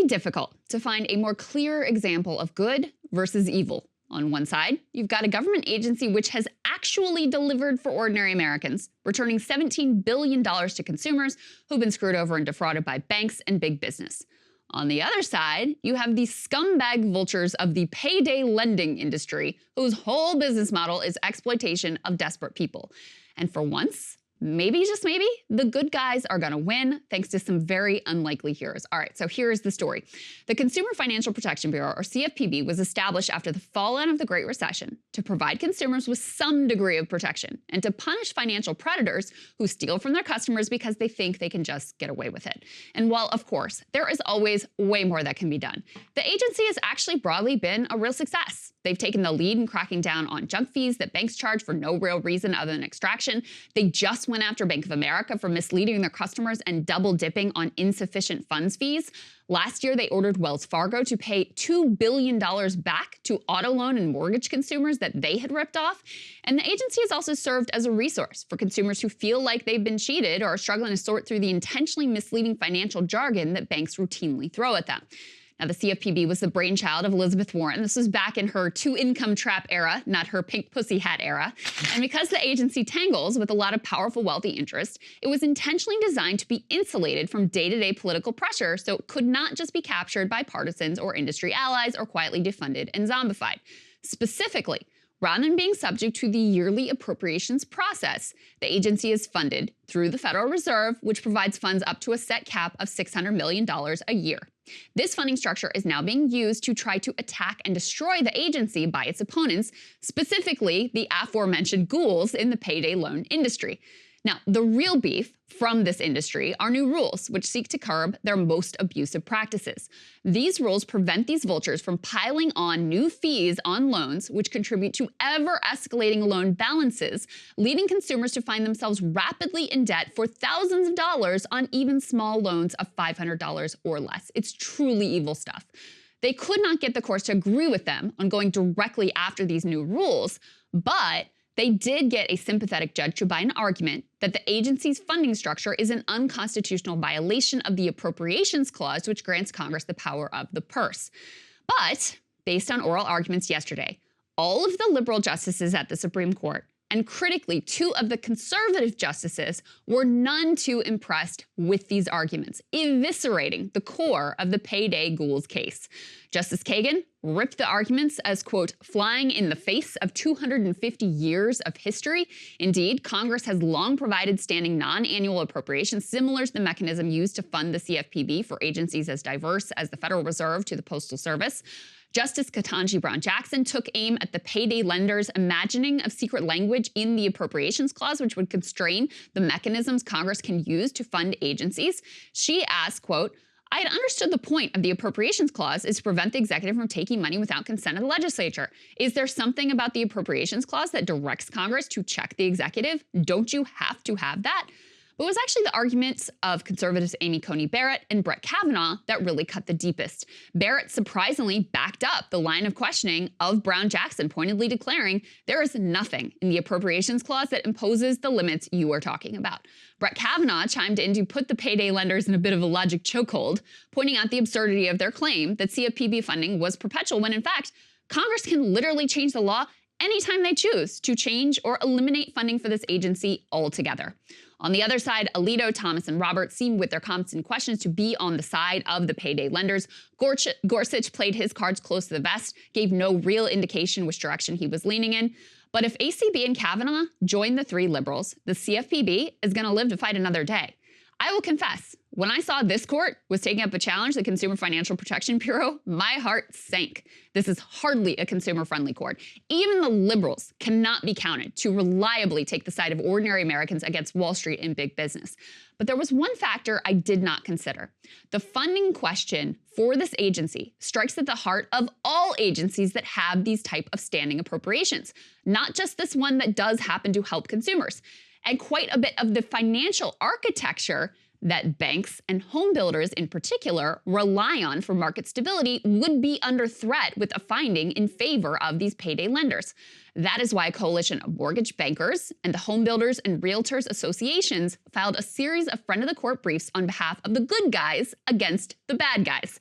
be difficult to find a more clear example of good versus evil. On one side, you've got a government agency which has actually delivered for ordinary Americans, returning $17 billion to consumers who've been screwed over and defrauded by banks and big business. On the other side, you have the scumbag vultures of the payday lending industry, whose whole business model is exploitation of desperate people. And for once, maybe, just maybe, the good guys are gonna win thanks to some very unlikely heroes. All right, so here's the story. The Consumer Financial Protection Bureau, or CFPB, was established after the fallout of the Great Recession to provide consumers with some degree of protection and to punish financial predators who steal from their customers because they think they can just get away with it. And while, of course, there is always way more that can be done, the agency has actually broadly been a real success. They've taken the lead in cracking down on junk fees that banks charge for no real reason other than extraction. They just went after Bank of America for misleading their customers and double dipping on insufficient funds fees. Last year, they ordered Wells Fargo to pay $2 billion back to auto loan and mortgage consumers that they had ripped off. And the agency has also served as a resource for consumers who feel like they've been cheated or are struggling to sort through the intentionally misleading financial jargon that banks routinely throw at them. Now, the CFPB was the brainchild of Elizabeth Warren. This was back in her two-income trap era, not her pink pussy hat era. And because the agency tangles with a lot of powerful wealthy interests, it was intentionally designed to be insulated from day-to-day political pressure, so it could not just be captured by partisans or industry allies or quietly defunded and zombified. Specifically, rather than being subject to the yearly appropriations process, the agency is funded through the Federal Reserve, which provides funds up to a set cap of $600 million a year. This funding structure is now being used to try to attack and destroy the agency by its opponents, specifically the aforementioned ghouls in the payday loan industry. Now, the real beef from this industry are new rules which seek to curb their most abusive practices. These rules prevent these vultures from piling on new fees on loans which contribute to ever-escalating loan balances, leading consumers to find themselves rapidly in debt for thousands of dollars on even small loans of $500 or less. It's truly evil stuff. They could not get the courts to agree with them on going directly after these new rules, but they did get a sympathetic judge to buy an argument that the agency's funding structure is an unconstitutional violation of the Appropriations Clause, which grants Congress the power of the purse. But, based on oral arguments yesterday, all of the liberal justices at the Supreme Court, and critically, 2 of the conservative justices, were none too impressed with these arguments, eviscerating the core of the payday ghouls case. Justice Kagan ripped the arguments as, quote, flying in the face of 250 years of history. Indeed, Congress has long provided standing non-annual appropriations similar to the mechanism used to fund the CFPB for agencies as diverse as the Federal Reserve to the Postal Service. Justice Ketanji Brown Jackson took aim at the payday lenders' imagining of secret language in the Appropriations Clause, which would constrain the mechanisms Congress can use to fund agencies. She asked, quote, I had understood the point of the Appropriations Clause is to prevent the executive from taking money without consent of the legislature. Is there something about the Appropriations Clause that directs Congress to check the executive? Don't you have to have that? But it was actually the arguments of conservatives Amy Coney Barrett and Brett Kavanaugh that really cut the deepest. Barrett surprisingly backed up the line of questioning of Brown Jackson, pointedly declaring there is nothing in the Appropriations Clause that imposes the limits you are talking about. Brett Kavanaugh chimed in to put the payday lenders in a bit of a logic chokehold, pointing out the absurdity of their claim that CFPB funding was perpetual when, in fact, Congress can literally change the law anytime they choose to change or eliminate funding for this agency altogether. On the other side, Alito, Thomas, and Roberts seem, with their comments and questions, to be on the side of the payday lenders. Gorsuch played his cards close to the vest, gave no real indication which direction he was leaning in. But if ACB and Kavanaugh join the 3 liberals, the CFPB is going to live to fight another day. I will confess, when I saw this court was taking up a challenge to the Consumer Financial Protection Bureau, my heart sank. This is hardly a consumer-friendly court. Even the liberals cannot be counted to reliably take the side of ordinary Americans against Wall Street and big business. But there was one factor I did not consider. The funding question for this agency strikes at the heart of all agencies that have these type of standing appropriations, not just this one that does happen to help consumers. And quite a bit of the financial architecture that banks and home builders in particular rely on for market stability would be under threat with a finding in favor of these payday lenders. That is why a coalition of mortgage bankers and the home builders and realtors associations filed a series of friend of the court briefs on behalf of the good guys against the bad guys.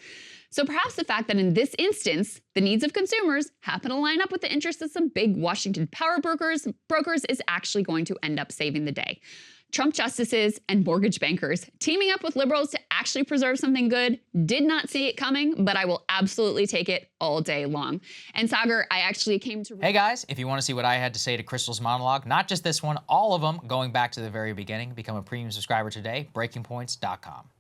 So perhaps the fact that in this instance, the needs of consumers happen to line up with the interests of some big Washington power brokers is actually going to end up saving the day. Trump justices and mortgage bankers teaming up with liberals to actually preserve something good. Did not see it coming, but I will absolutely take it all day long. And Saagar, I actually came to... Hey guys, if you want to see what I had to say to Krystal's monologue, not just this one, all of them, going back to the very beginning, become a premium subscriber today, breakingpoints.com.